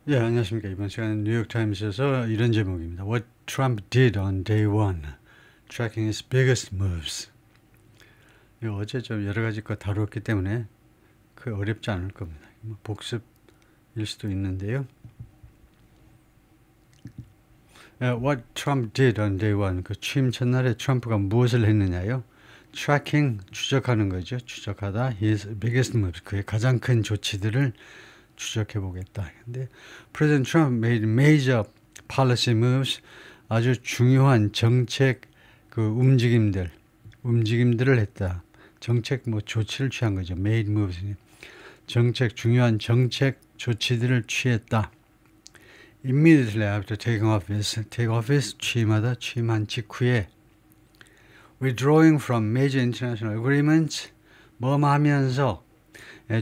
예, 안녕하십니까. 이번 시간은 뉴욕타임스에서 이런 제목입니다. What Trump did on day one, tracking his biggest moves. 어제 좀 여러 가지 거 다루었기 때문에 그 어렵지 않을 겁니다. 복습일 수도 있는데요. What Trump did on day one, 그 취임 첫날에 트럼프가 무엇을 했느냐요? Tracking, 추적하는 거죠. 추적하다. His biggest moves, 그의 가장 큰 조치들을 추적해 보겠다. 근데 President Trump made major policy moves, 아주 중요한 정책 그 움직임들을 했다. 정책 조치를 취한 거죠. made moves. 중요한 정책 조치들을 취했다. Immediately after taking office, 취임한 직후에 withdrawing from major international agreements, 하면서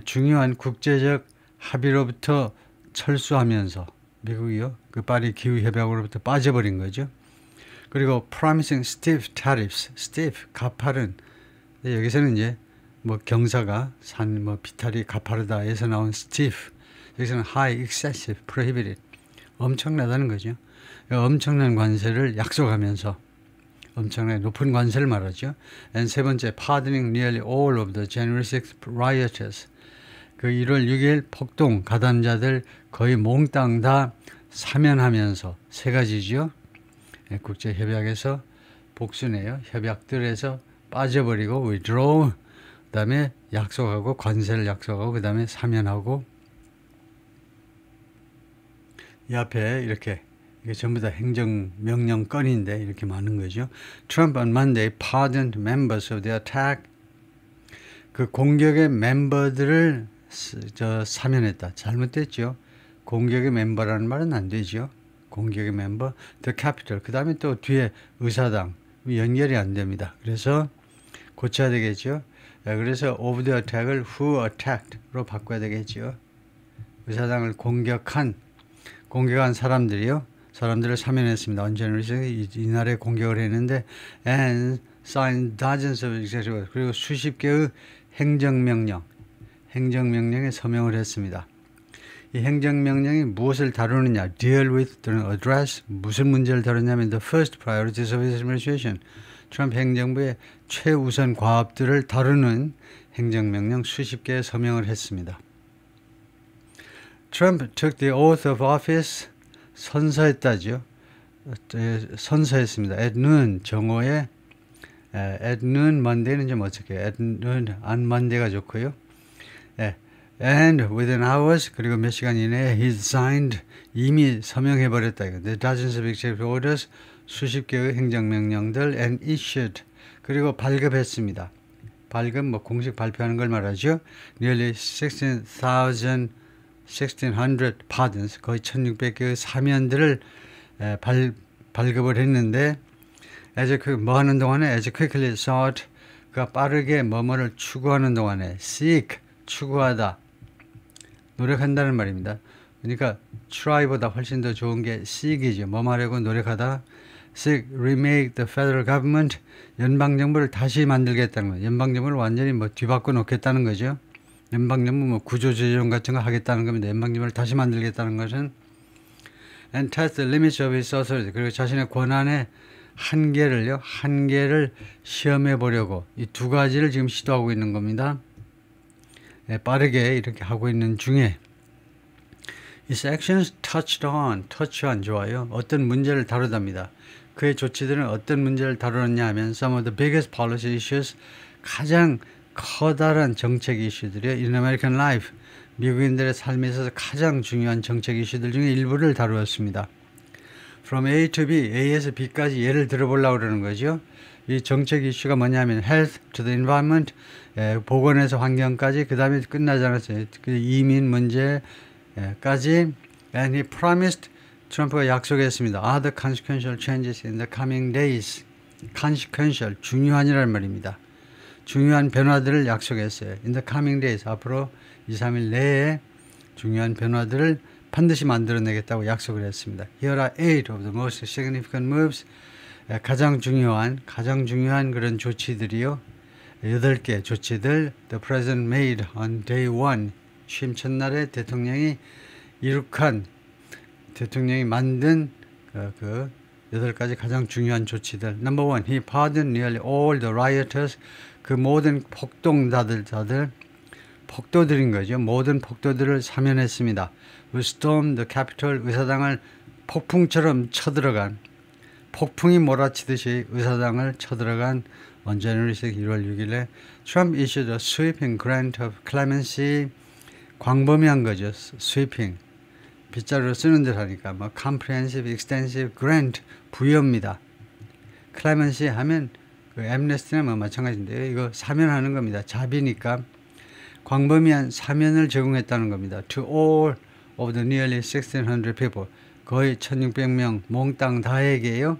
중요한 국제적 합의로부터 철수하면서 미국이요 그 파리 기후 협약으로부터 빠져버린 거죠. 그리고 promising stiff tariffs, stiff 가파른. 여기서는 이제 경사가 비탈이 가파르다에서 나온 stiff, 여기서는 high, excessive, prohibited, 엄청나다는 거죠. 엄청난 관세를 약속하면서 엄청나게 높은 관세를 말하죠. and 세 번째, pardoning nearly all of the January 6th rioters. 그 1월 6일 폭동 가담자들 거의 몽땅 다 사면하면서 세 가지죠. 국제 협약에서 복수네요. 협약들에서 빠져버리고 withdraw, 그다음에 약속하고 관세를 약속하고 그다음에 사면하고 이 앞에 이렇게 이게 전부 다 행정명령 건인데 이렇게 많은 거죠. Trump on Monday pardoned members of the attack. 그 공격의 멤버들을 사면했다. 잘못됐죠. 공격의 멤버라는 말은 안 되죠. 공격의 멤버, the Capitol. 그 다음에 또 뒤에 의사당. 연결이 안 됩니다. 그래서 고쳐야 되겠죠. 그래서 of the attack을 who attacked로 바꿔야 되겠죠. 의사당을 공격한 사람들을 사면했습니다. 언제는 이날에 공격을 했는데 and signed dozens of executive orders. 그리고 수십 개의 행정명령에 서명을 했습니다. 이 행정명령이 무엇을 다루느냐, deal with 또는 address, 무슨 문제를 다루냐면 the first priorities of his administration, 트럼프 행정부의 최우선 과업들을 다루는 행정명령 수십 개에 서명을 했습니다. Trump took the oath of office, 선서했다죠. 선서했습니다. at noon, 정오에 at noon, Monday는 좀 어떻게 at noon, on Monday가 좋고요. And within hours, 그리고 몇 시간 이내에 he signed, 이미 서명해버렸다. The dozens of executive orders, 수십 개의 행정명령들 and issued, 그리고 발급했습니다. 발급, 공식 발표하는 걸 말하죠. Nearly 1600 pardons, 거의 1600개의 사면들을 발급을 했는데 as 하는 동안에 as quickly sought, 그가 빠르게 뭐뭐를 추구하는 동안에 seek, 추구하다, 노력한다는 말입니다. 그러니까 try보다 훨씬 더 좋은 게 seek이죠. 하려고 노력하다. seek, remake the federal government, 연방정부를 다시 만들겠다는 거예요. 연방정부를 완전히 뒤바꿔 놓겠다는 거죠. 연방정부 구조조정 같은 거 하겠다는 겁니다. 연방정부를 다시 만들겠다는 것은 and test the limits of his authority, 그리고 자신의 권한의 한계를 시험해 보려고 이 두 가지를 지금 시도하고 있는 겁니다. 빠르게 이렇게 하고 있는 중에 his actions touch한 좋아요. 어떤 문제를 다루답니다. 그의 조치들은 어떤 문제를 다루느냐 하면 some of the biggest policy issues, 가장 커다란 정책 이슈들이요. In American life, 미국인들의 삶에 있어서 가장 중요한 정책 이슈들 중에 일부를 다루었습니다. From A to B, A에서 B까지 예를 들어보려고 그러는 거죠. 이 정책 이슈가 뭐냐면 health to the environment, 보건에서 환경까지, 그 다음에 끝나지 않았어요. 이민 문제까지. And he promised, 트럼프가 약속했습니다. Other consequential changes in the coming days. consequential, 중요한이라는 말입니다. 중요한 변화들을 약속했어요. In the coming days, 앞으로 2, 3일 내에 중요한 변화들을 반드시 만들어내겠다고 약속을 했습니다. Here are 8 of the most significant moves. 가장 중요한 그런 조치들이요. 8개 조치들 the president made on day one. 취임 첫날에 대통령이 이룩한 대통령이 만든 그 8가지 가장 중요한 조치들. Number one, he pardoned nearly all the rioters. 그 모든 폭도들인 거죠. 모든 폭도들을 사면했습니다. Who stormed the Capitol, 의사당을 폭풍처럼 쳐들어간, 폭풍이 몰아치듯이 의사당을 쳐들어간 on January 6, 1월 6일에 Trump issued a sweeping grant of clemency. 광범위한 거죠. sweeping. 빗자루로 쓰는 듯 하니까 뭐 comprehensive, extensive, grant 부여입니다. clemency 하면 그 amnesty나 뭐 마찬가지인데요. 이거 사면하는 겁니다. 자비니까 광범위한 사면을 제공했다는 겁니다. To all of the nearly 1,600 people. 거의 1,600명 몽땅 다에게요.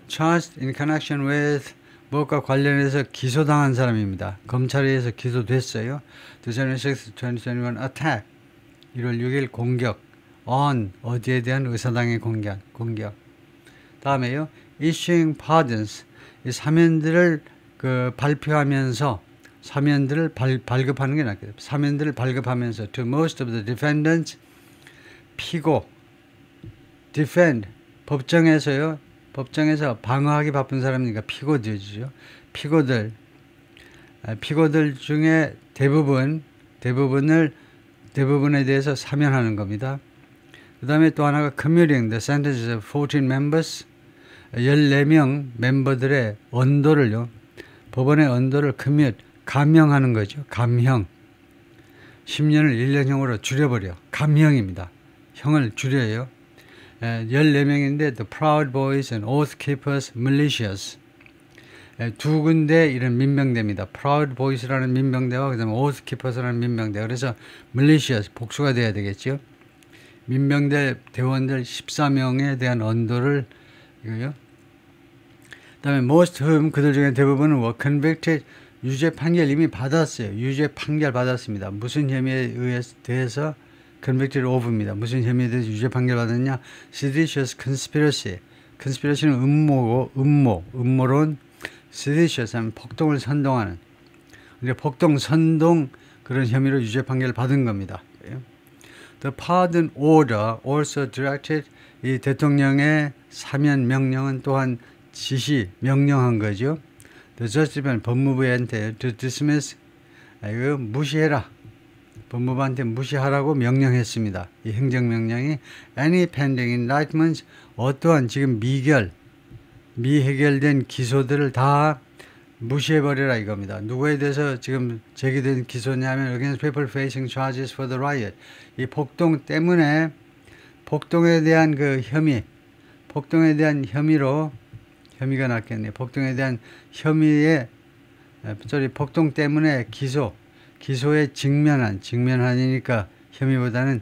Charged in connection with 무엇과 관련해서 기소당한 사람입니다. 검찰에 의해서 기소됐어요. The January 6, 2021 attack. 1월 6일 공격. on 어디에 대한 의사당의 공격. 다음에요. issuing pardons. 이 사면들을 발표하면서 사면들을 발급하는 게 낫겠다. 사면들을 발급하면서 to most of the defendants. 피고 defend 법정에서 방어하기 바쁜 사람이니까 피고들이죠. 피고들 중에 대부분에 대해서 사면하는 겁니다. 그 다음에 또 하나가 commuting the sentences of 14 members. 14명 멤버들의 언도를요. 법원의 언도를 commute, 감형하는 거죠. 감형. 10년을 1년형으로 줄여버려. 감형입니다. 형을 줄여요. 14명인데 The Proud Boys and Oath Keepers Militias. 두 군데 이런 민병대입니다. Proud Boys라는 민병대와 그 다음에 Oath Keepers라는 민병대. 그래서 Militias 복수가 돼야 되겠죠. 민병대 대원들 14명에 대한 언도를 이거요. 그 다음에 most whom 그들 중에 대부분은 were convicted. 유죄 판결 이미 받았어요. 유죄 판결 받았습니다. 무슨 혐의에 대해서 convicted of입니다. 무슨 혐의에 대해서 유죄 판결 받았냐? seditious conspiracy. conspiracy는 음모론. seditious 하면 폭동을 선동하는. 근데 폭동 선동 그런 혐의로 유죄 판결을 받은 겁니다. The pardon order also directed. 이 대통령의 사면 명령은 또한 명령한 거죠. The judge는 법무부한테 to dismiss. 이거 무시해라. 법무부한테 무시하라고 명령했습니다. 이 행정명령이 any pending indictments, 어떠한 지금 미해결된 기소들을 다 무시해버려라 이겁니다. 누구에 대해서 지금 제기된 기소냐면 against people facing charges for the riot. 이 폭동에 대한 그 폭동에 대한 혐의가 낫겠네요. 폭동에 대한 폭동 때문에 기소에 직면한이니까 혐의보다는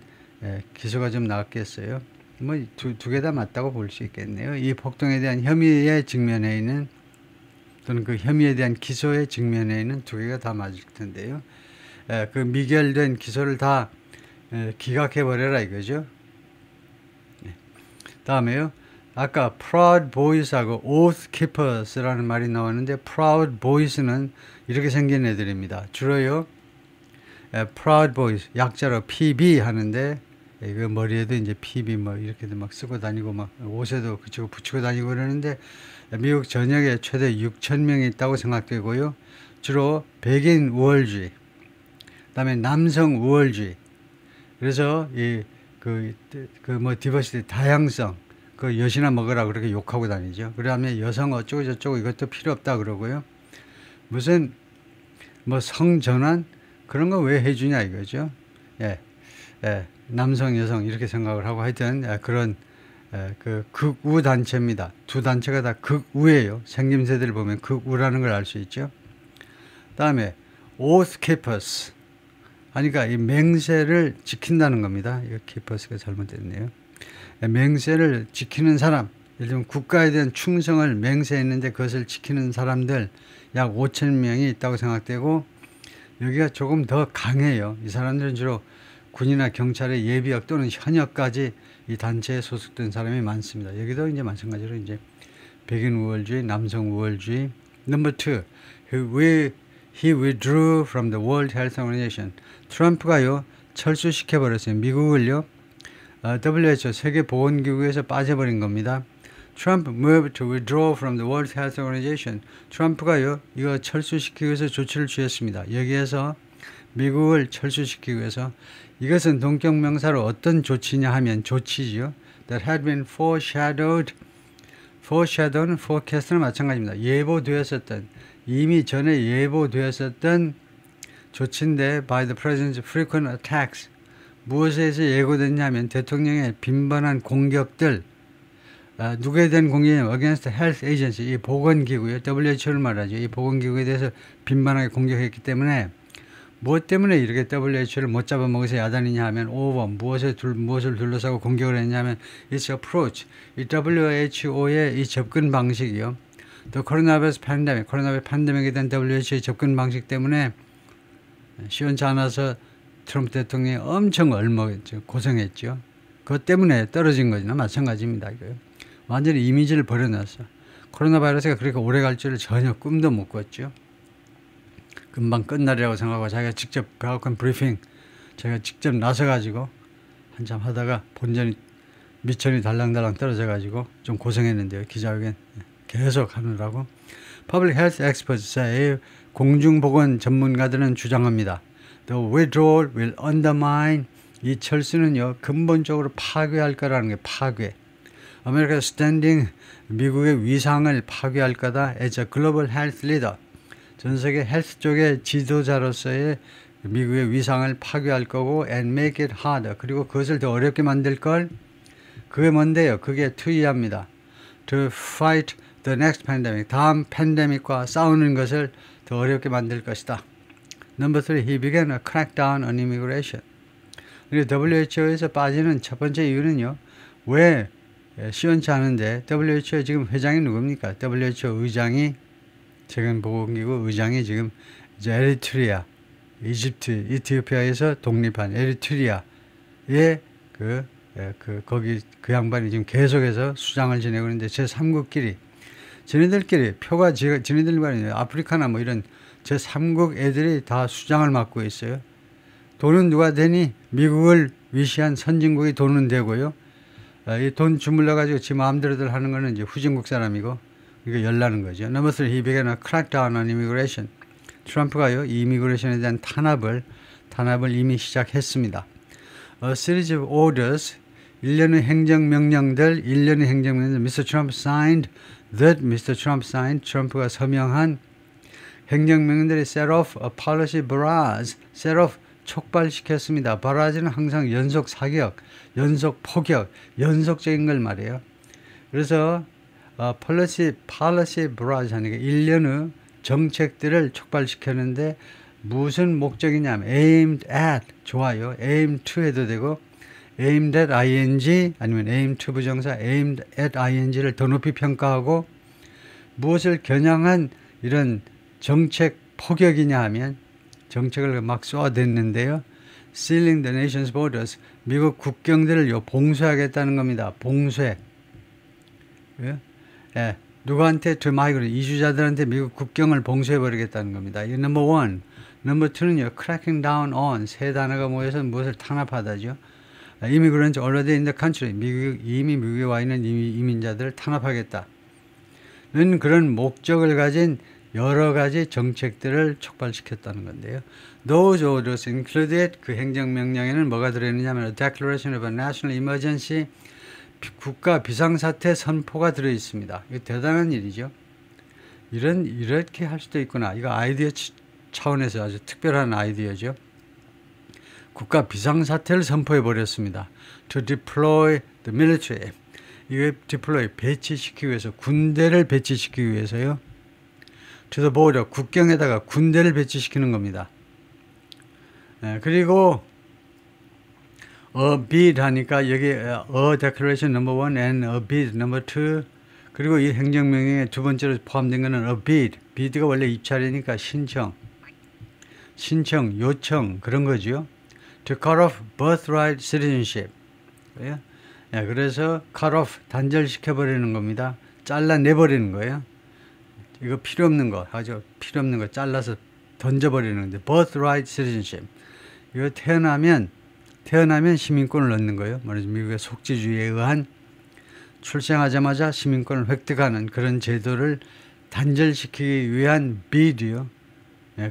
기소가 좀 낫겠어요. 뭐 두 개 다 맞다고 볼 수 있겠네요. 이 폭동에 대한 혐의에 직면해 있는 또는 그 혐의에 대한 기소에 직면해 있는 두 개가 다 맞을 텐데요. 그 미결된 기소를 다 기각해버려라 이거죠. 다음에요. 아까 proud boys하고 oath keepers라는 말이 나왔는데 proud boys는 이렇게 생긴 애들입니다. 주로요. proud boys 약자로 PB 하는데 이거 머리에도 이제 PB 뭐 이렇게도 막 쓰고 다니고 막 옷에도 붙이고 다니고 그러는데 미국 전역에 최대 6,000명이 있다고 생각되고요. 주로 백인 우월주의, 그다음에 남성 우월주의. 그래서 디버시티 다양성 그 여시나 먹으라 그렇게 욕하고 다니죠. 그다음에 여성 어쩌고 저쩌고 이것도 필요 없다 그러고요. 무슨 성전환 그런 거 왜 해주냐 이거죠. 남성 여성 이렇게 생각을 하고 하여튼 그런 그 극우 단체입니다. 두 단체가 다 극우예요. 생김새들을 보면 극우라는 걸 알 수 있죠. 다음에 oath keepers 하니까 이 맹세를 지킨다는 겁니다. 이거 keepers가 잘못됐네요. 맹세를 지키는 사람, 예를 들면 국가에 대한 충성을 맹세했는데 그것을 지키는 사람들 약 5,000명이 있다고 생각되고 여기가 조금 더 강해요. 이 사람들은 주로 군이나 경찰의 예비역 또는 현역까지 이 단체에 소속된 사람이 많습니다. 여기도 이제 마찬가지로 이제 백인 우월주의, 남성 우월주의. Number 2, he withdrew from the World Health Organization. 트럼프가요 철수시켜 버렸어요. 미국을요 WHO 세계보건기구에서 빠져버린 겁니다. Trump moved to withdraw from the World Health Organization. 트럼프가요, 이거 철수시키기 위해서 조치를 취했습니다. 여기에서 미국을 철수시키기 위해서 이것은 동격명사로 어떤 조치냐 하면 조치지요. That had been foreshadowed. foreshadow는 forecast는 마찬가지입니다. 예보되었었던, 이미 전에 예보되었었던 조치인데 by the president's frequent attacks. 무엇에 의해서 예고됐냐면 대통령의 빈번한 공격들, 누구에 대한 공격이냐면 against the health agency, 이 보건기구요. WHO를 말하죠. 이 보건기구에 대해서 빈번하게 공격했기 때문에 무엇 때문에 이렇게 WHO를 못 잡아먹어서 야단이냐 하면 over, 무엇을 둘러싸고 공격을 했냐면 its approach, 이 WHO의 이 접근 방식이요. The coronavirus pandemic, 코로나 팬데믹에 대한 WHO의 접근 방식 때문에 시원치 않아서 트럼프 대통령이 엄청 얼먹었죠. 고생했죠. 그것 때문에 떨어진 거나 마찬가지입니다. 이거요. 완전히 이미지를 버려놨어. 코로나 바이러스가 그렇게 오래 갈 줄을 전혀 꿈도 못 꿨죠. 금방 끝나리라고 생각하고 자기가 직접 백악관 브리핑 자기가 직접 나서가지고 한참 하다가 본전이 미천이 달랑달랑 떨어져가지고 좀 고생했는데요. 기자회견 계속 하느라고. Public Health Experts say 공중보건 전문가들은 주장합니다. The withdrawal will undermine, 이 철수는요 근본적으로 파괴할 거라는 게 파괴. America's standing, 미국의 위상을 파괴할 거다. As a global health leader, 전 세계 헬스 쪽의 지도자로서의 미국의 위상을 파괴할 거고 and make it harder, 그리고 그것을 더 어렵게 만들 걸. 그게 뭔데요? 그게 투이합니다. To fight the next pandemic, 다음 팬데믹과 싸우는 것을 더 어렵게 만들 것이다. Number 3, he began a crackdown on immigration. 그리고 WHO에서 빠지는 첫 번째 이유는요. 왜 시원치 않은데 WHO 지금 회장이 누굽니까? WHO 의장이, 세계보건기구 의장이 지금 이제 에리트리아, 이집트, 이티오피아에서 독립한 에리트리아의 거기 그 양반이 지금 계속해서 수장을 지내고 있는데 제3국끼리 지네들끼리 표가 지네들과는 아프리카나 뭐 이런 제3국 애들이 다 수장을 맡고 있어요. 돈은 누가 되니? 미국을 위시한 선진국이 돈은 되고요. 이 돈 주물러 가지고 지 마음대로들 하는 거는 이제 후진국 사람이고 이거 열나는 거죠. Number 3, he began a crackdown on immigration. 트럼프가요, 이미그레이션에 대한 탄압을 이미 시작했습니다. A series of orders, 일련의 행정명령들, Mr. Trump signed, 트럼프가 서명한 행정명령들이 set off a policy barrage, set off, 촉발시켰습니다. barrage는 항상 연속 사격, 연속 포격, 연속적인 걸 말해요. 그래서 policy barrage 하니까 일련의 정책들을 촉발시켰는데 무슨 목적이냐면 aimed at, 좋아요. aimed to 해도 되고 aimed at ing 아니면 aimed to 부정사 aimed at ing를 더 높이 평가하고 무엇을 겨냥한 이런 정책 포격이냐 하면 정책을 막 쏘아댔는데요. Sealing the nation's borders, 미국 국경들을 봉쇄하겠다는 겁니다. 봉쇄. 예, 누구한테? to migrant, 이주자들한테 미국 국경을 봉쇄해버리겠다는 겁니다. 이 number 1. number 2는요. cracking down on, 세 단어가 모여서 무엇을 탄압하다죠. immigrants already in the country, 이미 미국에 와 있는 이민자들을 탄압하겠다. 는 그런 목적을 가진 여러 가지 정책들을 촉발시켰다는 건데요. Those orders included, 그 행정명령에는 뭐가 들어있느냐면 a declaration of a national emergency, 국가 비상사태 선포가 들어있습니다. 이거 대단한 일이죠. 이렇게 할 수도 있구나. 이거 아이디어 차원에서 아주 특별한 아이디어죠. 국가 비상사태를 선포해 버렸습니다. To deploy the military, 이거 deploy, 배치시키기 위해서, 군대를 배치시키기 위해서요. To the border, 국경에다가 군대를 배치시키는 겁니다. 그리고 a bid 하니까 여기 a declaration number 1 and a bid number 2, 그리고 이 행정명령에 두 번째로 포함된 것은 a bid. bid가 원래 입찰이니까 신청, 요청 그런 거죠. To cut off birthright citizenship. 그래서 cut off, 단절시켜버리는 겁니다. 잘라내버리는 거예요. 이거 필요 없는 거, 아주 필요 없는 거 잘라서 던져버리는 건데 birthright citizenship. 이거 태어나면 태어나면 시민권을 얻는 거예요. 말하자면 미국의 속지주의에 의한 출생하자마자 시민권을 획득하는 그런 제도를 단절시키기 위한 비디오,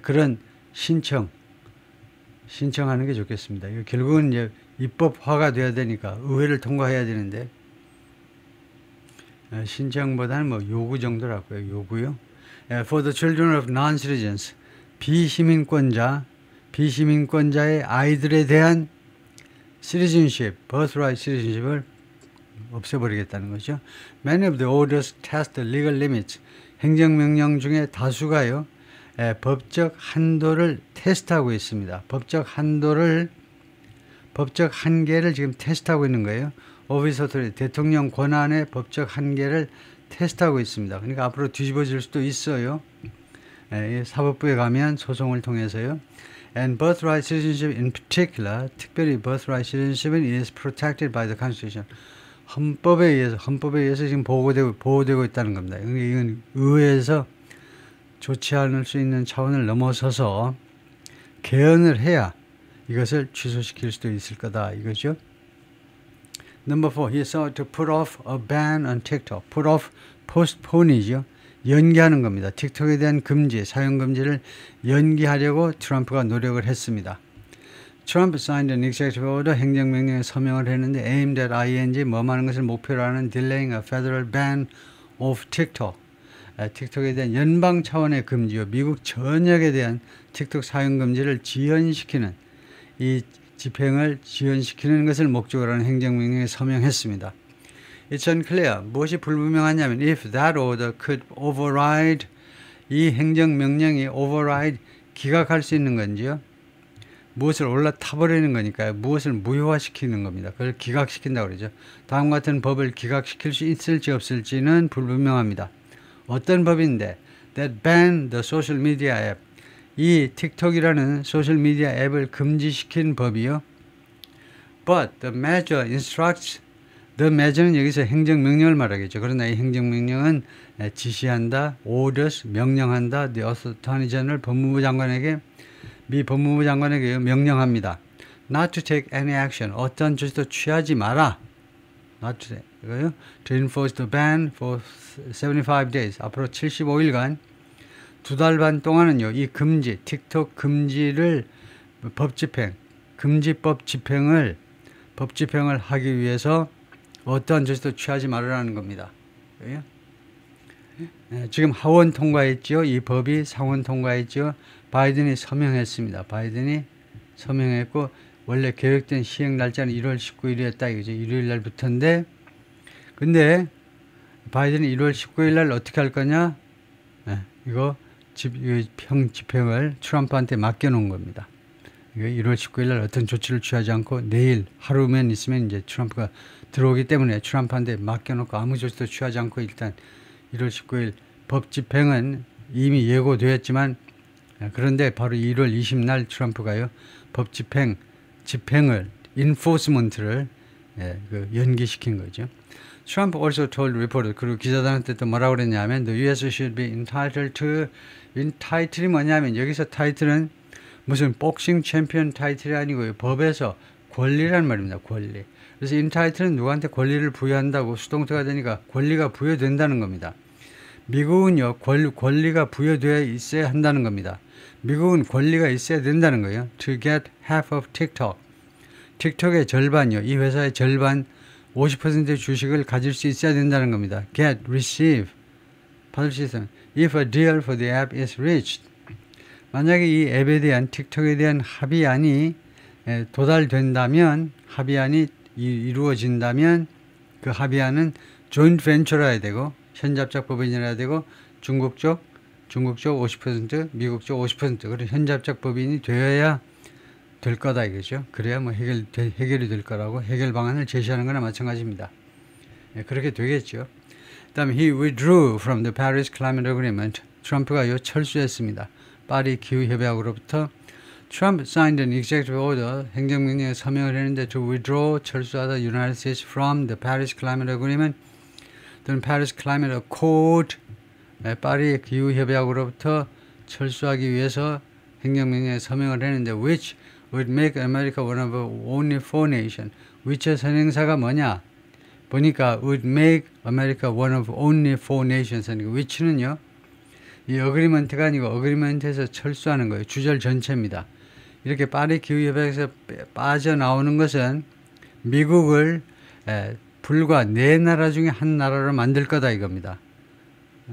그런 신청하는 게 좋겠습니다. 이거 결국은 이제 입법화가 돼야 되니까 의회를 통과해야 되는데 신청보다는 뭐 요구 정도라고요. 요구요. For the children of non-citizens, 비시민권자의 아이들에 대한 citizenship, birthright citizenship을 없애버리겠다는 거죠. Many of the orders test the legal limits. 행정명령 중에 다수가요, 법적 한도를 테스트하고 있습니다. 법적 한계를 지금 테스트하고 있는 거예요. 오피스 오토리티, 대통령 권한의 법적 한계를 테스트하고 있습니다. 그러니까 앞으로 뒤집어질 수도 있어요. 사법부에 가면 소송을 통해서요. And birthright citizenship in particular, 특별히 birthright citizenship is protected by the Constitution. 헌법에 의해서 지금 보호되고 있다는 겁니다. 이건 의회에서 좋지 않을 수 있는 차원을 넘어서서 개헌을 해야 이것을 취소시킬 수도 있을 거다 이거죠. Number 4, he sought to put off a ban on TikTok. Put off, postpone이죠. 연기하는 겁니다. 틱톡에 대한 금지, 사용 금지를 연기하려고 트럼프가 노력을 했습니다. Trump signed an executive order, 행정명령에 서명을 했는데 aimed at ing, 뭐하는 것을 목표로 하는 delaying a federal ban of TikTok. 틱톡에 대한 연방 차원의 금지요. 미국 전역에 대한 틱톡 사용 금지를 지연시키는 이 집행을 지연시키는 것을 목적으로 하는 행정명령에 서명했습니다. It's unclear. 무엇이 불분명하냐면 if that order could override, 이 행정명령이 override, 기각할 수 있는 건지요. 무엇을 올라타버리는 거니까요. 무엇을 무효화시키는 겁니다. 그걸 기각시킨다고 그러죠. 다음 같은 법을 기각시킬 수 있을지 없을지는 불분명합니다. 어떤 법인데 that ban the social media app, 이 틱톡이라는 소셜미디어 앱을 금지시킨 법이요. But the measure instructs, the measure는 여기서 행정명령을 말하겠죠. 그러나 이 행정명령은 지시한다, orders, 명령한다, the attorney general, 법무부 장관에게, 미 법무부 장관에게 명령합니다. Not to take any action, 어떤 조치도 취하지 마라. Not to, 이거요. To enforce the ban for 75 days, 앞으로 75일간 2달 반 동안은요, 이 금지, 틱톡 금지를 법 집행, 금지법 집행을 하기 위해서 어떠한 조치도 취하지 말으라는 겁니다. 지금 하원 통과했죠. 이 법이 상원 통과했죠. 바이든이 서명했습니다. 바이든이 서명했고 원래 계획된 시행 날짜는 1월 19일이었다 이거죠. 일요일 날부터인데, 근데 바이든이 1월 19일 날 어떻게 할 거냐? 이거 집행을 트럼프한테 맡겨놓은 겁니다. 1월 19일 날 어떤 조치를 취하지 않고 내일 하루면 있으면 이제 트럼프가 들어오기 때문에 트럼프한테 맡겨놓고 아무 조치도 취하지 않고 일단 1월 19일 법 집행은 이미 예고되었지만, 그런데 바로 1월 20날 트럼프가요 법 집행을 enforcement를 연기시킨 거죠. Trump also told reporters, 그리고 기자단한테 또 뭐라고 그랬냐면 the U.S. should be entitled to, 타이틀이 뭐냐면 여기서 타이틀은 무슨 복싱 챔피언 타이틀이 아니고요. 법에서 권리란 말입니다. 권리. 그래서 인타이틀은 누구한테 권리를 부여한다고 수동태가 되니까 권리가 부여된다는 겁니다. 미국은요 권리가 부여되어 있어야 한다는 겁니다. 미국은 권리가 있어야 된다는 거예요. To get half of TikTok. 틱톡의 절반이요. 이 회사의 절반 50%의 주식을 가질 수 있어야 된다는 겁니다. Get, receive. 받을 수 있어요. If a deal for the app is reached. 만약에 이 앱에 대한 틱톡에 대한 합의안이 도달된다면, 합의안이 이루어진다면 그 합의안은 joint venture라 해야 되고 현잡작 법인이라 해야 되고 중국 쪽 50%, 미국 쪽 50%, 그리고 현잡작 법인이 되어야 될 거다 이거죠. 그래야 뭐 해결이 될 거라고 해결 방안을 제시하는 거나 마찬가지입니다. 그렇게 되겠죠. 그다음에 he withdrew from the Paris Climate Agreement. 트럼프가 철수했습니다. 파리 기후 협약으로부터. Trump signed an executive order, 행정명령에 서명을 했는데 to withdraw, 철수하다 United States from the Paris Climate Agreement 또는 Paris Climate Accord, 파리 기후 협약으로부터 철수하기 위해서 행정명령에 서명을 했는데 which would make America one of only 4 nations. which 선행사가 뭐냐? 보니까 would make America one of only 4 nations. which는요, 이 어그리먼트가 아니고 어그리먼트에서 철수하는 거예요. 주절 전체입니다. 이렇게 파리 기후협약에서 빠져나오는 것은 미국을 불과 4나라 중에 한 나라로 만들 거다 이겁니다.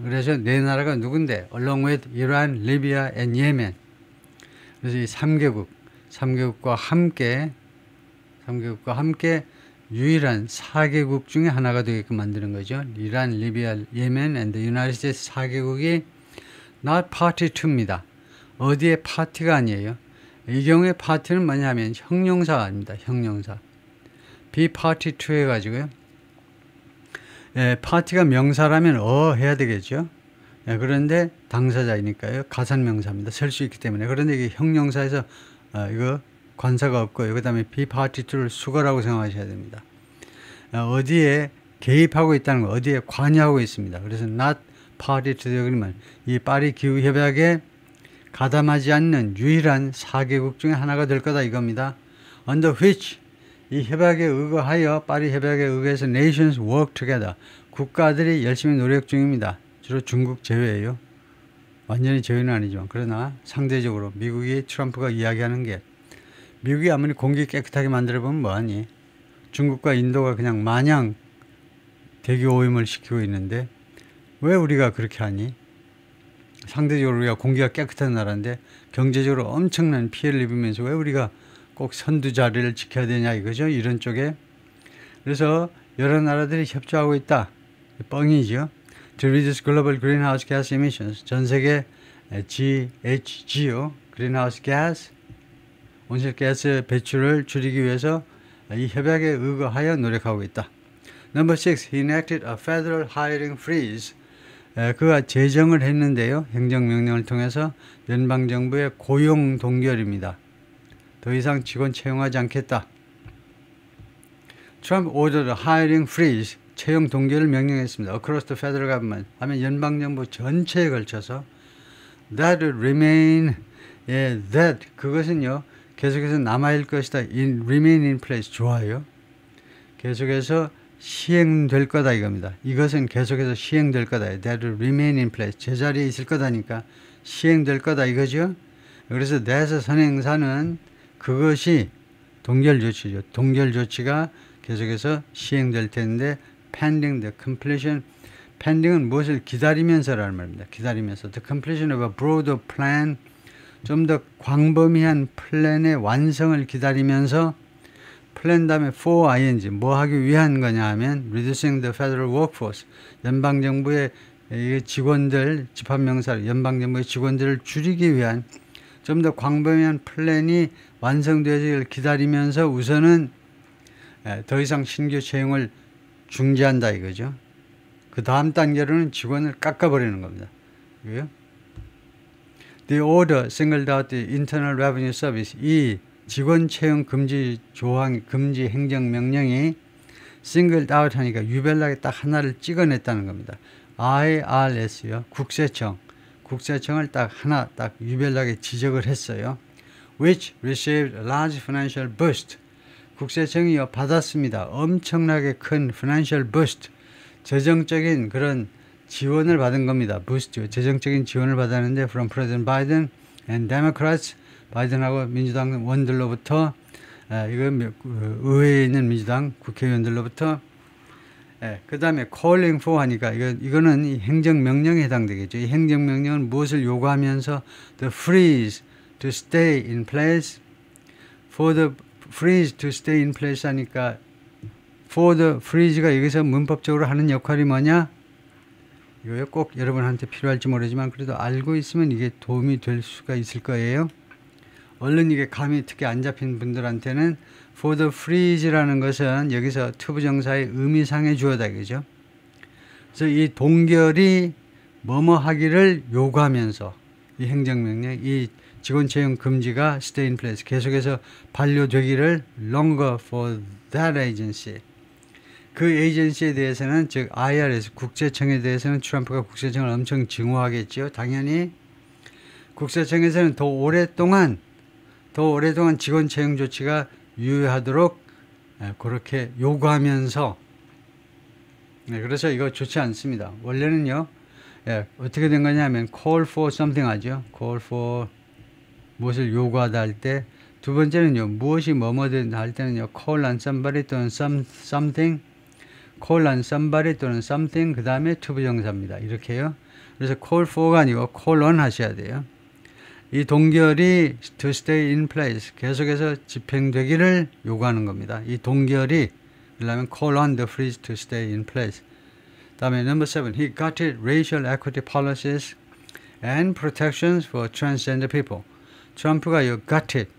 그래서 4나라가 누군데? Along with Iran, Libya, and Yemen. 그래서 이 3개국과 함께 유일한 4개국 중에 하나가 되게끔 만드는 거죠. 이란, 리비아, 예멘, and the United States 4개국이 not party to입니다. 어디에 파티가 아니에요. 이 경우에 파티는 뭐냐면 형용사가 아닙니다. 형용사. be party to 해가지고요. 파티가 명사라면 해야 되겠죠. 그런데 당사자이니까요. 가산명사입니다. 설 수 있기 때문에. 그런데 이게 형용사에서 이거 관사가 없고요. 그 다음에 be party to를 수거라고 생각하셔야 됩니다. 어디에 개입하고 있다는 거, 어디에 관여하고 있습니다. 그래서 not party to the agreement. 이 파리 기후협약에 가담하지 않는 유일한 4개국 중에 하나가 될 거다 이겁니다. Under which 이 협약에 의거하여 파리 협약에 의거해서 nations work together. 국가들이 열심히 노력 중입니다. 주로 중국 제외예요. 완전히 제외는 아니지만 그러나 상대적으로 미국이 트럼프가 이야기하는 게 미국이 아무리 공기 깨끗하게 만들어보면 뭐하니? 중국과 인도가 그냥 마냥 대기 오염을 시키고 있는데 왜 우리가 그렇게 하니? 상대적으로 우리가 공기가 깨끗한 나라인데 경제적으로 엄청난 피해를 입으면서 왜 우리가 꼭 선두 자리를 지켜야 되냐 이거죠. 이런 쪽에. 그래서 여러 나라들이 협조하고 있다. 뻥이죠. To reduce global greenhouse gas emissions. 전 세계 GHG요. greenhouse gas. 온실가스 배출을 줄이기 위해서 이 협약에 의거하여 노력하고 있다. Number 6. He enacted a federal hiring freeze. 그가 제정을 했는데요. 행정명령을 통해서 연방정부의 고용 동결입니다. 더 이상 직원 채용하지 않겠다. Trump ordered a hiring freeze. 채용 동결을 명령했습니다. Across the federal government. 하면 연방정부 전체에 걸쳐서 that would remain, that 그것은요. 계속해서 남아있을 것이다. remain in place. 좋아요. 계속해서 시행될 거다 이겁니다. 이것은 계속해서 시행될 거다. That will remain in place. 제자리에 있을 거다니까 시행될 거다 이거죠. 그래서 that의 선행사는 그것이 동결 조치죠. 동결 조치가 계속해서 시행될 텐데 pending the completion. pending은 무엇을 기다리면서라는 말입니다. 기다리면서 the completion of a broader plan. 좀 더 광범위한 플랜의 완성을 기다리면서 플랜 다음에 for ing 뭐 하기 위한 거냐 하면 reducing the federal workforce 연방정부의 직원들 집합명사 연방정부의 직원들을 줄이기 위한 좀 더 광범위한 플랜이 완성되기를 기다리면서 우선은 더 이상 신규 채용을 중지한다 이거죠. 그 다음 단계로는 직원을 깎아버리는 겁니다. 그래요? The order singled out the Internal Revenue Service. 이 직원 채용 금지 조항, 금지 행정명령이 singled out 하니까 유별나게 딱 하나를 찍어냈다는 겁니다. IRS요. 국세청을 딱 하나 딱 유별나게 지적을 했어요. Which received a large financial boost. 국세청이요 받았습니다. 엄청나게 큰 financial boost. 재정적인 그런 지원을 받은 겁니다. 부스트 재정적인 지원을 받았는데 from President Biden and Democrats 바이든하고 민주당 의원들로부터 이건 의회에 있는 민주당 국회의원들로부터 그 다음에 calling for 하니까 이거는 이 행정명령에 해당되겠죠. 이 행정명령은 무엇을 요구하면서 the freeze to stay in place for the freeze to stay in place 하니까 for the freeze가 여기서 문법적으로 하는 역할이 뭐냐? 이거 꼭 여러분한테 필요할지 모르지만 그래도 알고 있으면 이게 도움이 될 수가 있을 거예요. 얼른 이게 감이 특히 안 잡힌 분들한테는 for the freeze라는 것은 여기서 투부정사의 의미상의 주어다 그죠? 그래서 이 동결이 뭐뭐 하기를 요구하면서 이 행정명령, 이 직원 채용 금지가 stay in place 계속해서 반려되기를 longer for that agency. 그 에이전시에 대해서는 즉 IRS 국세청에 대해서는 트럼프가 국세청을 엄청 증오하겠죠. 당연히 국세청에서는 더 오랫동안 더 오랫동안 직원 채용 조치가 유효하도록 그렇게 요구하면서 그래서 이거 좋지 않습니다. 원래는요 어떻게 된 거냐면 call for something 하죠. call for 무엇을 요구하다 할 때, 두 번째는요 무엇이 뭐뭐든 할 때는요 call on somebody 또는 something, call on somebody 또는 something 그 다음에 to 부정사입니다. 이렇게요. 그래서 call for가 아니고 call on 하셔야 돼요. 이 동결이 to stay in place, 계속해서 집행되기를 요구하는 겁니다. 이 동결이 그러면 call on the freeze to stay in place. 다음에 number 7, he gutted racial equity policies and protections for transgender people. 트럼프가 요 gutted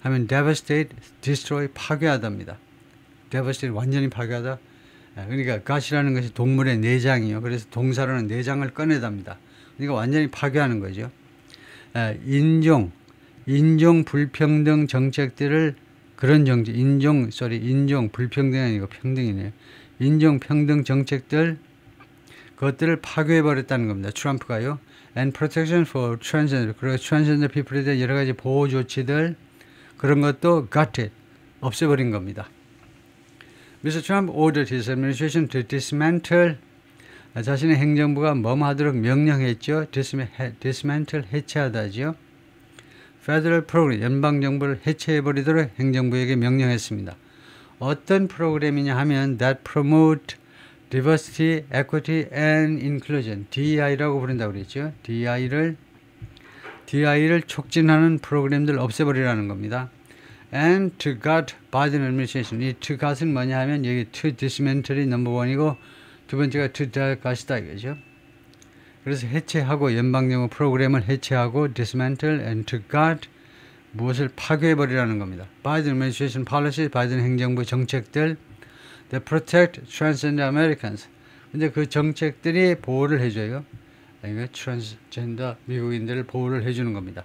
하면 devastate, destroy, 파괴하답니다. devastate 완전히 파괴하다. 그러니까 gut이라는 것이 동물의 내장이요. 그래서 동사로는 내장을 꺼내답니다. 그러니까 완전히 파괴하는 거죠. 인종 불평등 정책들을 그런 정책, 인종 불평등이 아니고 평등이네요. 인종 평등 정책들 그것들을 파괴해버렸다는 겁니다. 트럼프가요. And protection for transgender, 그리고 transgender people에 대한 여러 가지 보호 조치들 그런 것도 gutted, 없애버린 겁니다. Mr. Trump ordered his administration to dismantle, 자신의 행정부가 뭐뭐 하도록 명령했죠. dismantle, 해체하다죠. Federal program, 연방정부를 해체해버리도록 행정부에게 명령했습니다. 어떤 프로그램이냐 하면 that promote diversity, equity and inclusion, DEI라고 부른다고 그랬죠. DEI를 촉진하는 프로그램들 없애버리라는 겁니다. And to gut Biden administration, 이 to gut은 뭐냐 하면 여기 to dismantle이 넘버 원이고 두 번째가 to gut이다 이거죠. 그래서 해체하고 연방정부 프로그램을 해체하고 dismantle and to gut 무엇을 파괴해버리라는 겁니다. Biden administration policy, 바이든 행정부 정책들 that protect transgender Americans. 근데 그 정책들이 보호를 해줘요. 그러니까 트랜스젠더 미국인들을 보호를 해주는 겁니다.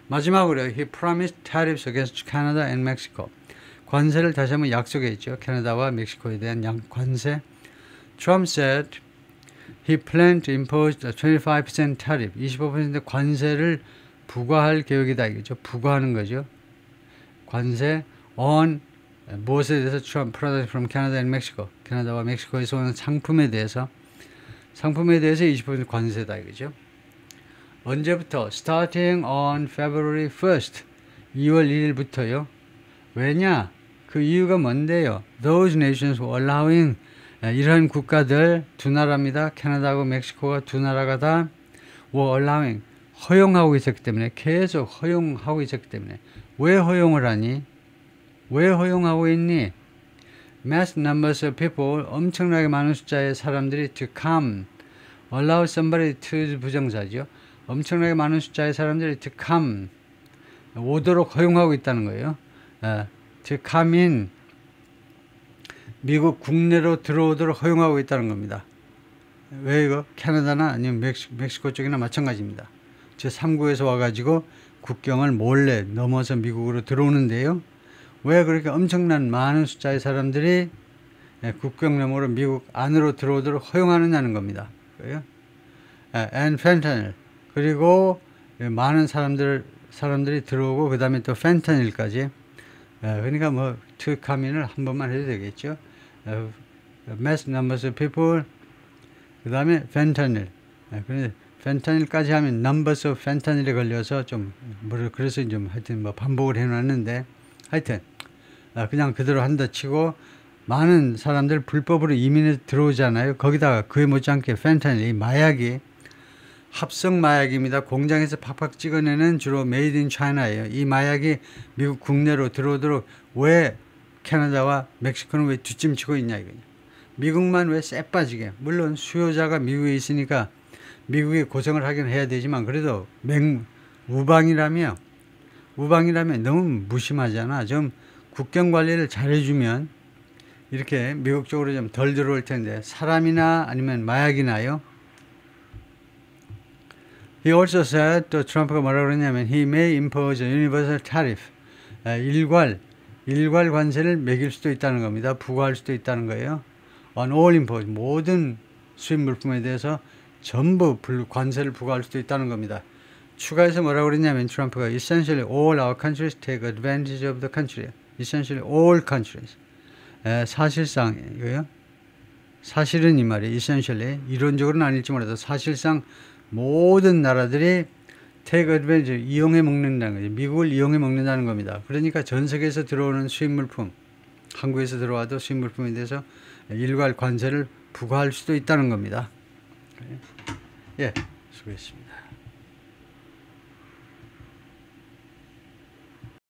마지막으로 he promised tariffs against Canada and Mexico. 관세를 다시 한번 약속했죠. 캐나다와 멕시코에 대한 관세. Trump said he planned to impose a 25% tariff, 25% 관세를 부과할 계획이다 이거죠. 부과하는 거죠. 관세 on 무엇에 대해서 products from Canada and Mexico, 캐나다와 멕시코에서 오는 상품에 대해서 20% 관세다 이거죠. 언제부터? Starting on February 1st, 2월 1일부터요. 왜냐? 그 이유가 뭔데요? Those nations were allowing, 이러한 국가들 두 나라입니다. 캐나다하고 멕시코가 두 나라가 다 were allowing, 허용하고 있었기 때문에, 계속 허용하고 있었기 때문에. 왜 허용을 하니? 왜 허용하고 있니? Mass numbers of people, 엄청나게 많은 숫자의 사람들이 to come, allow somebody to 부정사죠. 엄청나게 많은 숫자의 사람들이 to come, 오도록 허용하고 있다는 거예요. to come in, 미국 국내로 들어오도록 허용하고 있다는 겁니다. 왜 이거? 캐나다나 아니면 멕시코 쪽이나 마찬가지입니다. 제3국에서 와가지고 국경을 몰래 넘어서 미국으로 들어오는데요. 왜 그렇게 엄청난 많은 숫자의 사람들이 국경 너머로 미국 안으로 들어오도록 허용하느냐는 겁니다. and fentanyl, 그리고 많은 사람들이 들어오고 그 다음에 또 fentanyl까지. 그러니까 뭐 to come in을 한 번만 해도 되겠죠. mass numbers of people, 그 다음에 fentanyl. fentanyl까지 하면 numbers of fentanyl에 걸려서 좀 그래서 좀 하여튼 뭐 반복을 해놨는데, 하여튼 그냥 그대로 한다 치고 많은 사람들 불법으로 이민해 들어오잖아요. 거기다가 그에 못지않게 fentanyl, 이 마약이 합성 마약입니다. 공장에서 팍팍 찍어내는 주로 메이드 인 차이나예요. 이 마약이 미국 국내로 들어오도록 왜 캐나다와 멕시코는 왜 뒷짐치고 있냐 이거냐. 미국만 왜 쎄 빠지게. 물론 수요자가 미국에 있으니까 미국이 고생을 하긴 해야 되지만 그래도 우방이라면 너무 무심하잖아. 좀 국경 관리를 잘해주면 이렇게 미국 쪽으로 좀 덜 들어올 텐데, 사람이나 아니면 마약이나요. He also said, 또 트럼프가 뭐라고 그러냐면 he may impose a universal tariff, 일괄 관세를 매길 수도 있다는 겁니다. 부과할 수도 있다는 거예요. on all imports, 모든 수입 물품에 대해서 전부 관세를 부과할 수도 있다는 겁니다. 추가해서 뭐라고 그랬냐면 트럼프가 essentially all our countries take advantage of the country. essentially all countries. 사실상 이거요. 사실은 이 말이에요. essentially 이론적으로는 아닐지 몰라도 사실상 모든 나라들이 take advantage 이용해 먹는다는 거죠. 미국을 이용해 먹는다는 겁니다. 그러니까 전 세계에서 들어오는 수입 물품, 한국에서 들어와도 수입 물품에 대해서 일괄 관세를 부과할 수도 있다는 겁니다. 예, 수고했습니다.